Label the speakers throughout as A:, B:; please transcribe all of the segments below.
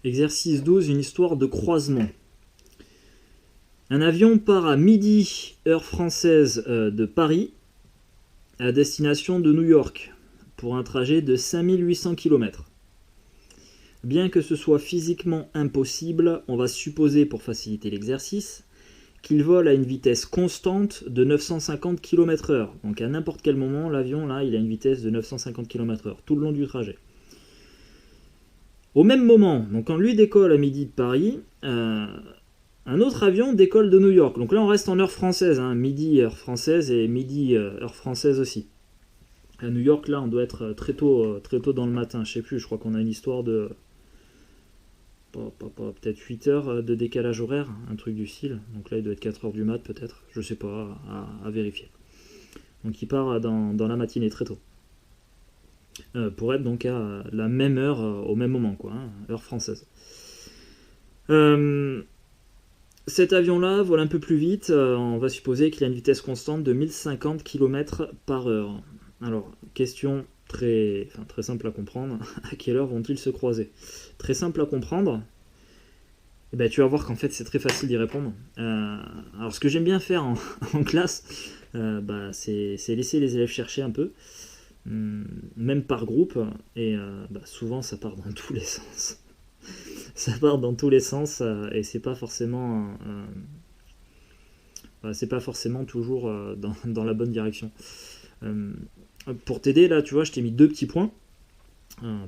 A: Exercice 12, une histoire de croisement. Un avion part à midi, heure française de Paris, à destination de New York, pour un trajet de 5800 km. Bien que ce soit physiquement impossible, on va supposer, pour faciliter l'exercice, qu'il vole à une vitesse constante de 950 km/h. Donc à n'importe quel moment, l'avion, là, il a une vitesse de 950 km/h, tout le long du trajet. Au même moment, donc quand lui décolle à midi de Paris, un autre avion décolle de New York. Donc là, on reste en heure française, hein, midi heure française et midi heure française aussi. À New York, là, on doit être très tôt dans le matin. Je sais plus, je crois qu'on a une histoire de peut-être 8 heures de décalage horaire, un truc du style. Donc là, il doit être 4 heures du mat, peut-être. Je sais pas, à vérifier. Donc il part dans la matinée très tôt. Pour être donc à la même heure, au même moment, quoi, hein, heure française. Cet avion-là vole un peu plus vite, on va supposer qu'il a une vitesse constante de 1050 km/h. Alors, question très simple à comprendre, à quelle heure vont-ils se croiser? Très simple à comprendre, et ben, tu vas voir qu'en fait c'est très facile d'y répondre. Alors ce que j'aime bien faire en classe, c'est laisser les élèves chercher un peu, même par groupe, et souvent ça part dans tous les sens. Ça part dans tous les sens et c'est pas forcément toujours dans la bonne direction. Pour t'aider là, tu vois, je t'ai mis 2 petits points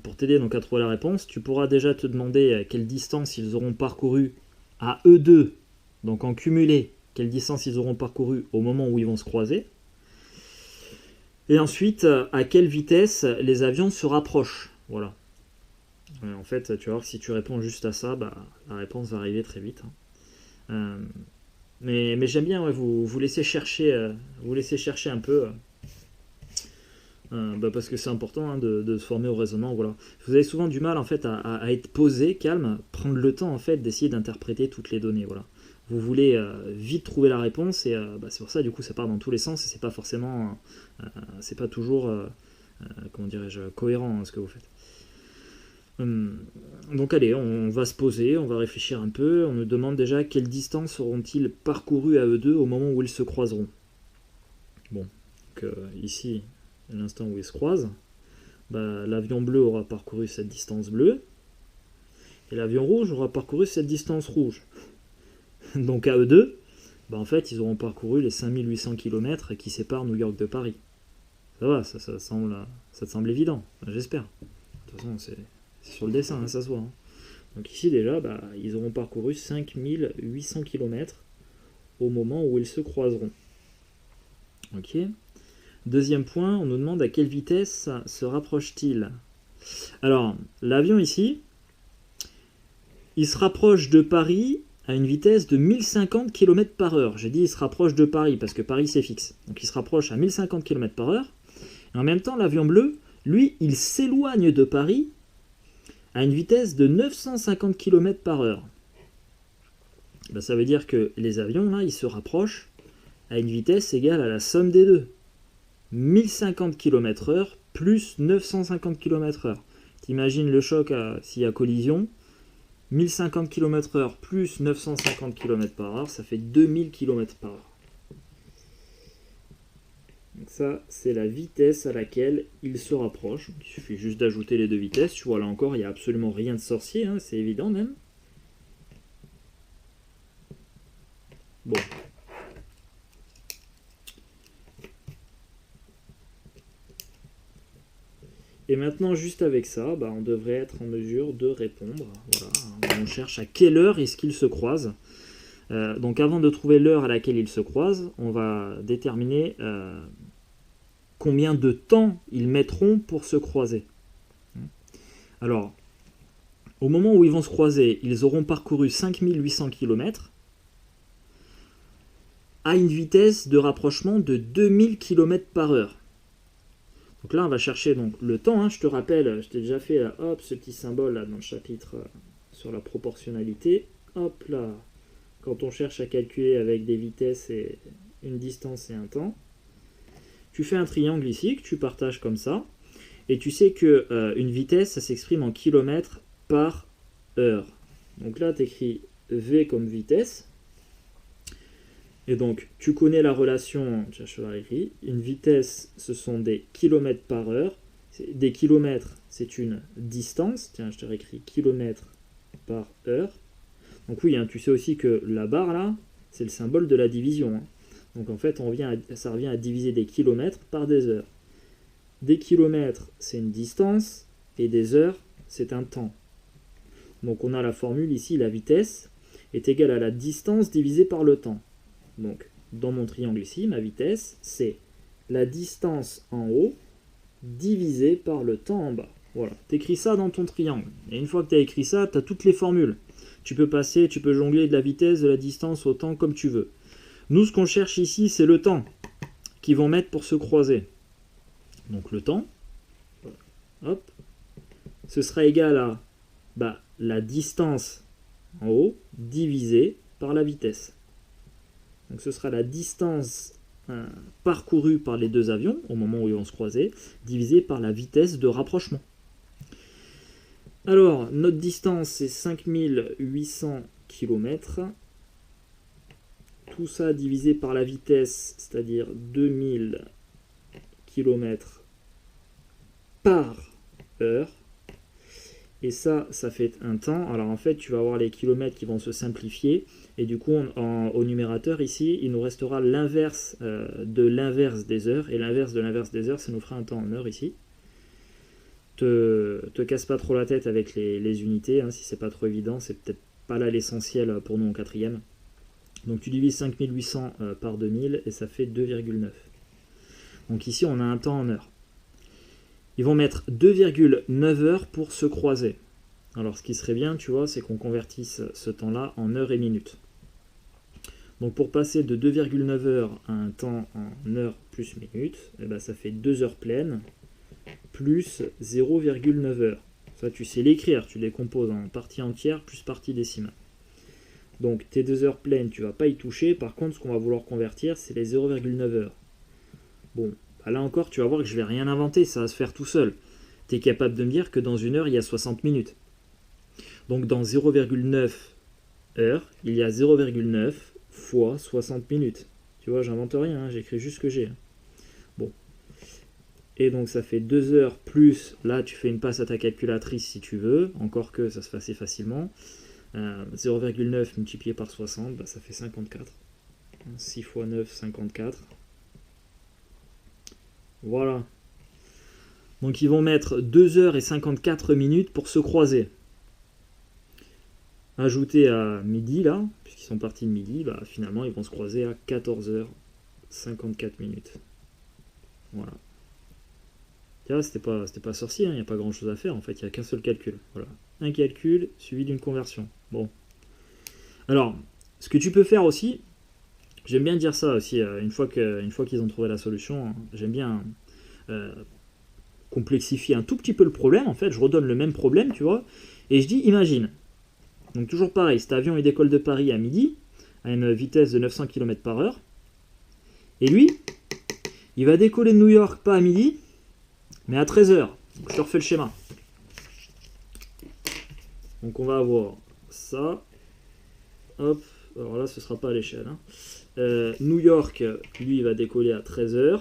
A: pour t'aider donc à trouver la réponse. Tu pourras déjà te demander à quelle distance ils auront parcouru à eux deux, donc en cumulé, quelle distance ils auront parcouru au moment où ils vont se croiser. Et ensuite, à quelle vitesse les avions se rapprochent. Voilà. En fait, tu vas voir que si tu réponds juste à ça, la réponse va arriver très vite. Mais j'aime bien, ouais, vous laissez chercher un peu, parce que c'est important, hein, de se former au raisonnement. Voilà. Vous avez souvent du mal en fait à être posé, calme, prendre le temps en fait d'essayer d'interpréter toutes les données. Voilà. Vous voulez vite trouver la réponse et c'est pour ça du coup ça part dans tous les sens et c'est pas forcément, c'est pas toujours, comment dirais-je, cohérent, hein, ce que vous faites. Donc allez, on va se poser, on va réfléchir un peu, on nous demande déjà quelle distance auront-ils parcouru à eux deux au moment où ils se croiseront. Bon, donc ici, à l'instant où ils se croisent, l'avion bleu aura parcouru cette distance bleue, et l'avion rouge aura parcouru cette distance rouge. Donc à eux deux, en fait, ils auront parcouru les 5800 km qui séparent New York de Paris. Ça va, ça te semble évident, j'espère. De toute façon, c'est sur le dessin, hein, ça se voit. Hein. Donc ici déjà, ils auront parcouru 5800 km au moment où ils se croiseront. Ok. Deuxième point, on nous demande à quelle vitesse se rapproche-t-il. Alors, l'avion ici, il se rapproche de Paris à une vitesse de 1050 km/h. J'ai dit il se rapproche de Paris parce que Paris c'est fixe. Donc il se rapproche à 1050 km/h. Et en même temps, l'avion bleu, lui, il s'éloigne de Paris à une vitesse de 950 km/h. Ça veut dire que les avions, là, ils se rapprochent à une vitesse égale à la somme des deux. 1050 km/h plus 950 km/h. T'imagines le choc s'il y a collision. 1050 km/h plus 950 km/h, ça fait 2000 km/h. Donc ça, c'est la vitesse à laquelle il se rapproche. Il suffit juste d'ajouter les deux vitesses. Tu vois, là encore, il n'y a absolument rien de sorcier, hein, c'est évident même. Bon. Et maintenant, juste avec ça, on devrait être en mesure de répondre. Voilà. On cherche à quelle heure est-ce qu'ils se croisent. Donc avant de trouver l'heure à laquelle ils se croisent, on va déterminer combien de temps ils mettront pour se croiser. Alors, au moment où ils vont se croiser, ils auront parcouru 5800 km à une vitesse de rapprochement de 2000 km/h. Donc là, on va chercher donc, le temps. Hein, je te rappelle, je t'ai déjà fait ce petit symbole là, dans le chapitre sur la proportionnalité. Hop là, quand on cherche à calculer avec des vitesses et une distance et un temps, tu fais un triangle ici que tu partages comme ça. Et tu sais qu'une vitesse, ça s'exprime en kilomètres par heure. Donc là, tu écris V comme vitesse. Et donc, tu connais la relation, tiens, je l'ai écrit, une vitesse, ce sont des kilomètres par heure. Des kilomètres, c'est une distance. Tiens, je te réécris kilomètres par heure. Donc oui, hein, tu sais aussi que la barre là, c'est le symbole de la division. Hein. Donc en fait, ça revient à diviser des kilomètres par des heures. Des kilomètres, c'est une distance, et des heures, c'est un temps. Donc on a la formule ici, la vitesse est égale à la distance divisée par le temps. Donc dans mon triangle ici, ma vitesse, c'est la distance en haut divisée par le temps en bas. Voilà, tu écris ça dans ton triangle. Et une fois que tu as écrit ça, tu as toutes les formules. Tu peux jongler de la vitesse, de la distance au temps comme tu veux. Nous, ce qu'on cherche ici, c'est le temps qu'ils vont mettre pour se croiser. Donc le temps, hop, ce sera égal à la distance en haut divisée par la vitesse. Donc ce sera la distance parcourue par les deux avions au moment où ils vont se croiser, divisée par la vitesse de rapprochement. Alors, notre distance, c'est 5800 km. Tout ça divisé par la vitesse, c'est-à-dire 2000 km par heure. Et ça fait un temps. Alors en fait, tu vas avoir les kilomètres qui vont se simplifier. Et du coup, au numérateur ici, il nous restera l'inverse de l'inverse des heures. Et l'inverse de l'inverse des heures, ça nous fera un temps en heure ici. Te casse pas trop la tête avec les unités, hein, si c'est pas trop évident. C'est peut-être pas là l'essentiel pour nous en quatrième. Donc tu divises 5800 par 2000 et ça fait 2,9. Donc ici, on a un temps en heure. Ils vont mettre 2,9 heures pour se croiser. Alors ce qui serait bien, tu vois, c'est qu'on convertisse ce temps-là en heures et minutes. Donc pour passer de 2,9 heures à un temps en heures plus minutes, eh ben, ça fait 2 heures pleines plus 0,9 heures. Ça, tu sais l'écrire, tu les composes en partie entière plus partie décimale. Donc tes 2 heures pleines, tu ne vas pas y toucher. Par contre, ce qu'on va vouloir convertir, c'est les 0,9 heures. Bon, là encore, tu vas voir que je ne vais rien inventer, ça va se faire tout seul. Tu es capable de me dire que dans une heure, il y a 60 minutes. Donc dans 0,9 heures, il y a 0,9 fois 60 minutes. Tu vois, j'invente rien, hein, j'écris juste ce que j'ai. Bon. Et donc ça fait 2 heures plus, là tu fais une passe à ta calculatrice si tu veux, encore que ça se fait assez facilement. 0,9 multiplié par 60, ça fait 54. 6 fois 9, 54. Voilà. Donc ils vont mettre 2 heures et 54 minutes pour se croiser. Ajouté à midi, là, puisqu'ils sont partis de midi, finalement ils vont se croiser à 14 heures 54 minutes. Voilà. C'était pas sorcier, il n'y a pas grand chose à faire, en fait, il n'y a qu'un seul calcul. Voilà. Un calcul suivi d'une conversion. Bon. Alors, ce que tu peux faire aussi, j'aime bien dire ça aussi, une fois qu'ils ont trouvé la solution, j'aime bien complexifier un tout petit peu le problème, en fait, je redonne le même problème, tu vois, et je dis, imagine, donc toujours pareil, cet avion il décolle de Paris à midi, à une vitesse de 900 km par heure, et lui, il va décoller de New York pas à midi, mais à 13h. Je te refais le schéma. Donc on va avoir ça. Hop, alors là ce sera pas à l'échelle. Hein. New York, lui, il va décoller à 13h.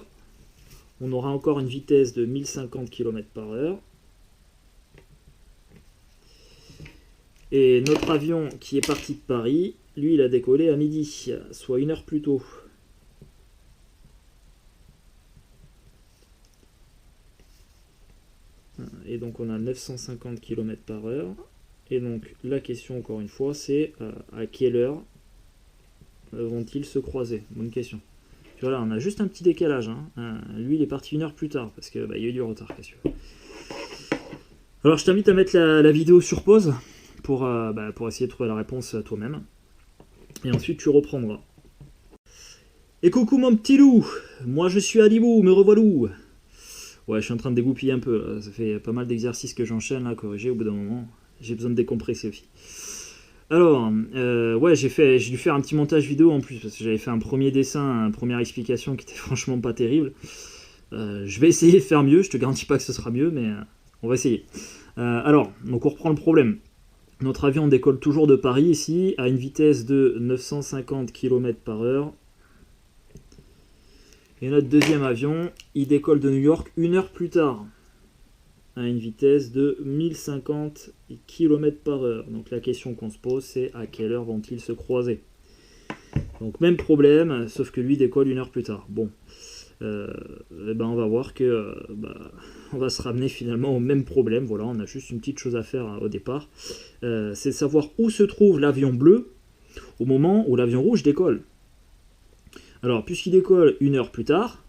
A: On aura encore une vitesse de 1050 km par heure. Et notre avion qui est parti de Paris, lui, il a décollé à midi, soit 1 heure plus tôt. Et donc on a 950 km par heure. Et donc la question encore une fois c'est à quelle heure vont-ils se croiser? Bonne question. Tu vois là on a juste un petit décalage. Hein. Lui il est parti 1 heure plus tard parce que il y a eu du retard. Alors je t'invite à mettre la vidéo sur pause pour essayer de trouver la réponse toi-même. Et ensuite tu reprendras. Et coucou mon petit loup, moi je suis Alibou, me revoilou. Ouais, je suis en train de dégoupiller un peu, là. Ça fait pas mal d'exercices que j'enchaîne, là, corriger au bout d'un moment. J'ai besoin de décompresser aussi. Alors, ouais, j'ai dû faire un petit montage vidéo en plus, parce que j'avais fait un premier dessin, une première explication qui était franchement pas terrible. Je vais essayer de faire mieux, je te garantis pas que ce sera mieux, mais on va essayer. Alors, donc on reprend le problème. Notre avion décolle toujours de Paris ici, à une vitesse de 950 km/h. Et notre deuxième avion, il décolle de New York 1 heure plus tard, à une vitesse de 1050 km/h. Donc la question qu'on se pose, c'est à quelle heure vont-ils se croiser? Donc même problème, sauf que lui décolle 1 heure plus tard. Bon, on va voir que on va se ramener finalement au même problème. Voilà, on a juste une petite chose à faire au départ. C'est de savoir où se trouve l'avion bleu au moment où l'avion rouge décolle. Alors, puisqu'il décolle 1 heure plus tard,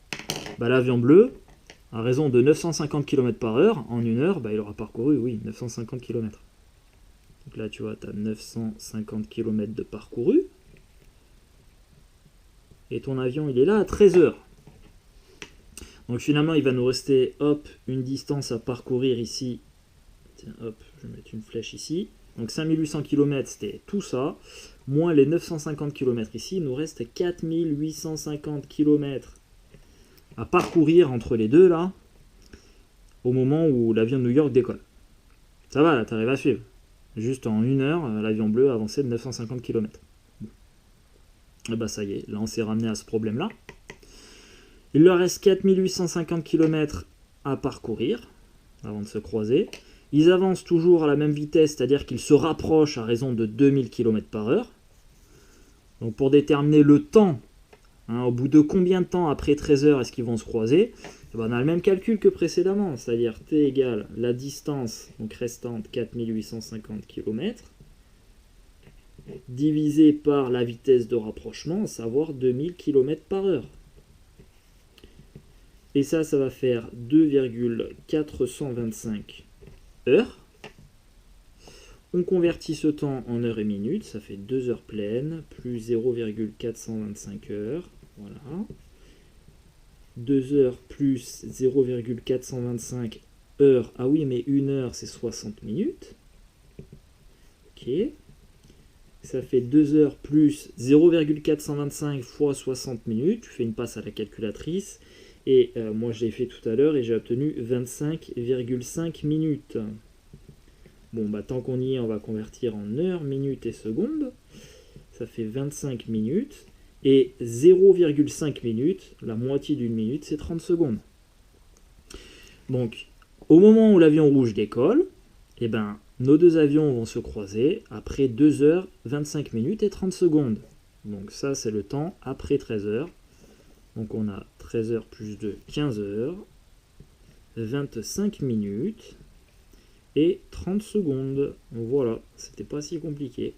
A: l'avion bleu, à raison de 950 km/h, en 1 heure, il aura parcouru, oui, 950 km. Donc là, tu vois, tu as 950 km de parcouru. Et ton avion, il est là à 13 heures. Donc finalement, il va nous rester, hop, une distance à parcourir ici. Tiens, hop, je vais mettre une flèche ici. Donc 5800 km, c'était tout ça. Moins les 950 km ici, il nous reste 4850 km à parcourir entre les deux, là, au moment où l'avion de New York décolle. Ça va, là, t'arrives à suivre. Juste en 1 heure, l'avion bleu a avancé de 950 km. Et ça y est, là, on s'est ramené à ce problème-là. Il leur reste 4850 km à parcourir avant de se croiser. Ils avancent toujours à la même vitesse, c'est-à-dire qu'ils se rapprochent à raison de 2000 km/h. Donc pour déterminer le temps, au bout de combien de temps après 13 heures est-ce qu'ils vont se croiser, on a le même calcul que précédemment, c'est-à-dire t égale la distance donc restante 4850 km divisé par la vitesse de rapprochement, à savoir 2000 km/h. Et ça va faire 2,425 heures. On convertit ce temps en heures et minutes, ça fait 2 heures pleines, plus 0,425 heures. Voilà. 2 heures plus 0,425 heures. Ah oui, mais 1 heure, c'est 60 minutes. Ok. Ça fait 2 heures plus 0,425 fois 60 minutes. Tu fais une passe à la calculatrice. Et moi, je l'ai fait tout à l'heure et j'ai obtenu 25,5 minutes. Bon, tant qu'on y est, on va convertir en heures, minutes et secondes. Ça fait 25 minutes. Et 0,5 minutes, la moitié d'une minute, c'est 30 secondes. Donc, au moment où l'avion rouge décolle, nos deux avions vont se croiser après 2 heures, 25 minutes et 30 secondes. Donc ça, c'est le temps après 13 heures. Donc on a 13 heures plus 2, 15 heures, 25 minutes et 30 secondes. Voilà, c'était pas si compliqué.